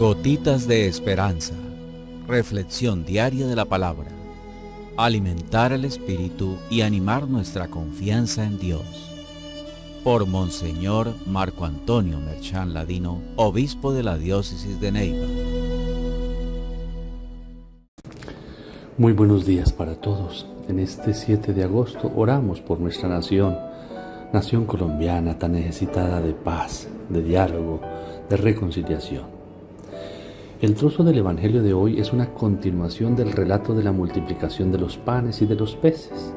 Gotitas de esperanza. Reflexión diaria de la palabra. Alimentar el espíritu y animar nuestra confianza en Dios. Por Monseñor Marco Antonio Merchán Ladino, obispo de la diócesis de Neiva. Muy buenos días para todos. En este 7 de agosto oramos por nuestra nación colombiana tan necesitada de paz, de diálogo, de reconciliación. El trozo del Evangelio de hoy es una continuación del relato de la multiplicación de los panes y de los peces.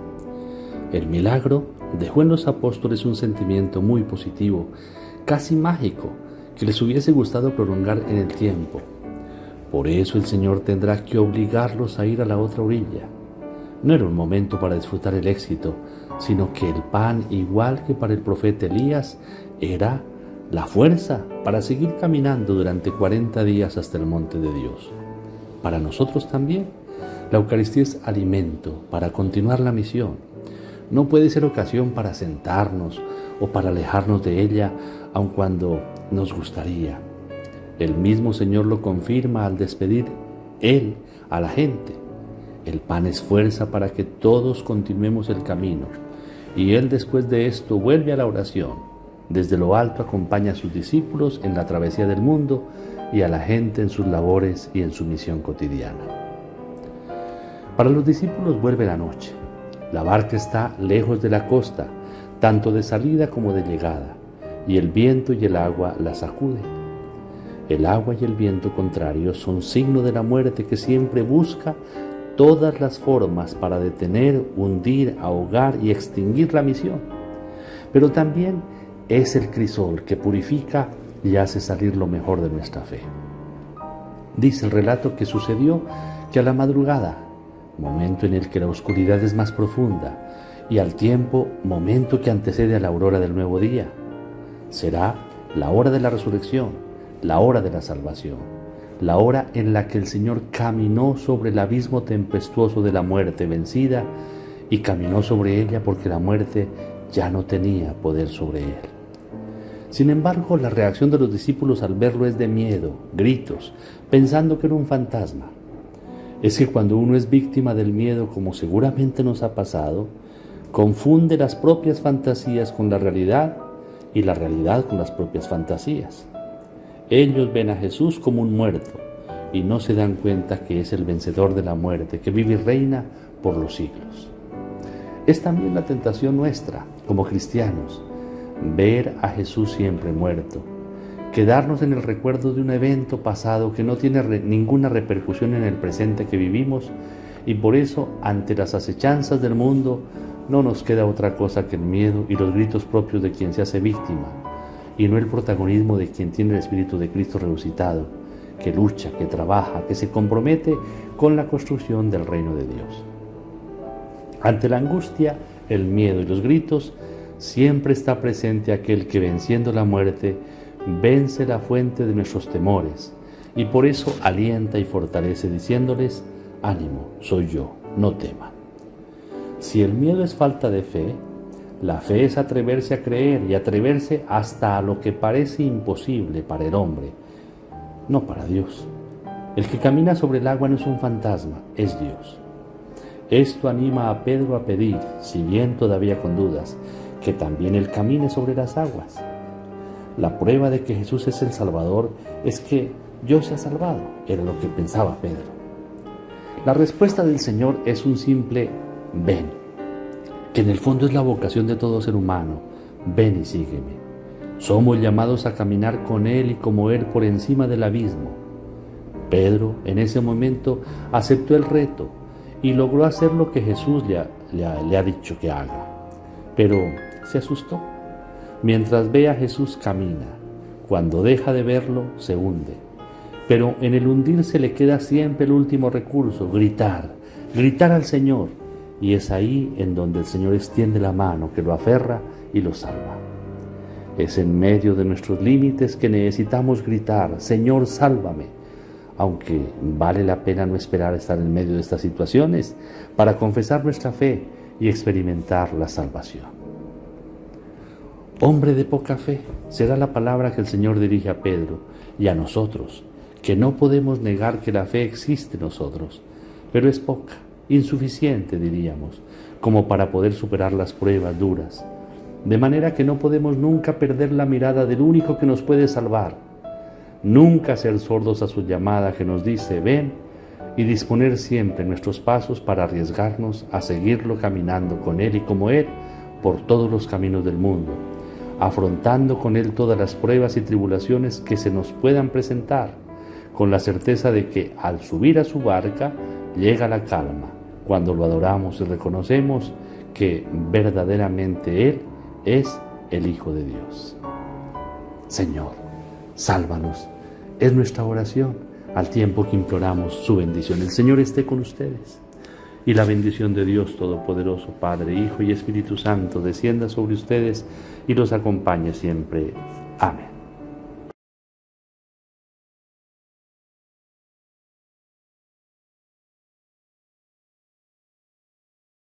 El milagro dejó en los apóstoles un sentimiento muy positivo, casi mágico, que les hubiese gustado prolongar en el tiempo. Por eso el Señor tendrá que obligarlos a ir a la otra orilla. No era un momento para disfrutar el éxito, sino que el pan, igual que para el profeta Elías, era la fuerza para seguir caminando durante 40 días hasta el monte de Dios. Para nosotros también, la Eucaristía es alimento para continuar la misión. No puede ser ocasión para sentarnos o para alejarnos de ella, aun cuando nos gustaría. El mismo Señor lo confirma al despedir Él a la gente. El pan es fuerza para que todos continuemos el camino. Y Él después de esto vuelve a la oración. Desde lo alto acompaña a sus discípulos en la travesía del mundo y a la gente en sus labores y en su misión cotidiana. Para los discípulos vuelve la noche. La barca está lejos de la costa, tanto de salida como de llegada, y el viento y el agua la sacuden. El agua y el viento contrarios son signo de la muerte que siempre busca todas las formas para detener, hundir, ahogar y extinguir la misión. Pero también es el crisol que purifica y hace salir lo mejor de nuestra fe. Dice el relato que sucedió que a la madrugada, momento en el que la oscuridad es más profunda, y al tiempo, momento que antecede a la aurora del nuevo día, será la hora de la resurrección, la hora de la salvación, la hora en la que el Señor caminó sobre el abismo tempestuoso de la muerte vencida y caminó sobre ella porque la muerte ya no tenía poder sobre él. Sin embargo, la reacción de los discípulos al verlo es de miedo, gritos, pensando que era un fantasma. Es que cuando uno es víctima del miedo, como seguramente nos ha pasado, confunde las propias fantasías con la realidad y la realidad con las propias fantasías. Ellos ven a Jesús como un muerto y no se dan cuenta que es el vencedor de la muerte, que vive y reina por los siglos. Es también la tentación nuestra, como cristianos, ver a Jesús siempre muerto, quedarnos en el recuerdo de un evento pasado que no tiene ninguna repercusión en el presente que vivimos, y por eso, ante las acechanzas del mundo, no nos queda otra cosa que el miedo y los gritos propios de quien se hace víctima, y no el protagonismo de quien tiene el Espíritu de Cristo resucitado, que lucha, que trabaja, que se compromete con la construcción del reino de Dios. Ante la angustia, el miedo y los gritos, siempre está presente aquel que, venciendo la muerte, vence la fuente de nuestros temores, y por eso alienta y fortalece diciéndoles: ánimo, soy yo, no teman. Si el miedo es falta de fe, la fe es atreverse a creer y atreverse hasta a lo que parece imposible para el hombre, no para Dios. El que camina sobre el agua no es un fantasma, es Dios. Esto anima a Pedro a pedir, si bien todavía con dudas, que también él camine sobre las aguas. La prueba de que Jesús es el Salvador es que yo sea salvado, era lo que pensaba Pedro. La respuesta del Señor es un simple ven, que en el fondo es la vocación de todo ser humano: ven y sígueme. Somos llamados a caminar con Él y como Él por encima del abismo. Pedro en ese momento aceptó el reto y logró hacer lo que Jesús le ha dicho que haga. Pero se asustó. Mientras ve a Jesús camina, cuando deja de verlo se hunde. Pero en el hundirse le queda siempre el último recurso: gritar al Señor. Y es ahí en donde el Señor extiende la mano que lo aferra y lo salva. Es en medio de nuestros límites que necesitamos gritar: Señor, sálvame. Aunque vale la pena no esperar a estar en medio de estas situaciones para confesar nuestra fe y experimentar la salvación. Hombre de poca fe, será la palabra que el Señor dirige a Pedro y a nosotros, que no podemos negar que la fe existe en nosotros, pero es poca, insuficiente diríamos, como para poder superar las pruebas duras, de manera que no podemos nunca perder la mirada del único que nos puede salvar, nunca ser sordos a su llamada que nos dice ven, y disponer siempre nuestros pasos para arriesgarnos a seguirlo caminando con Él y como Él por todos los caminos del mundo, afrontando con Él todas las pruebas y tribulaciones que se nos puedan presentar, con la certeza de que al subir a su barca llega la calma, cuando lo adoramos y reconocemos que verdaderamente Él es el Hijo de Dios. Señor, sálvanos, es nuestra oración al tiempo que imploramos su bendición. El Señor esté con ustedes. Y la bendición de Dios Todopoderoso, Padre, Hijo y Espíritu Santo, descienda sobre ustedes y los acompañe siempre. Amén.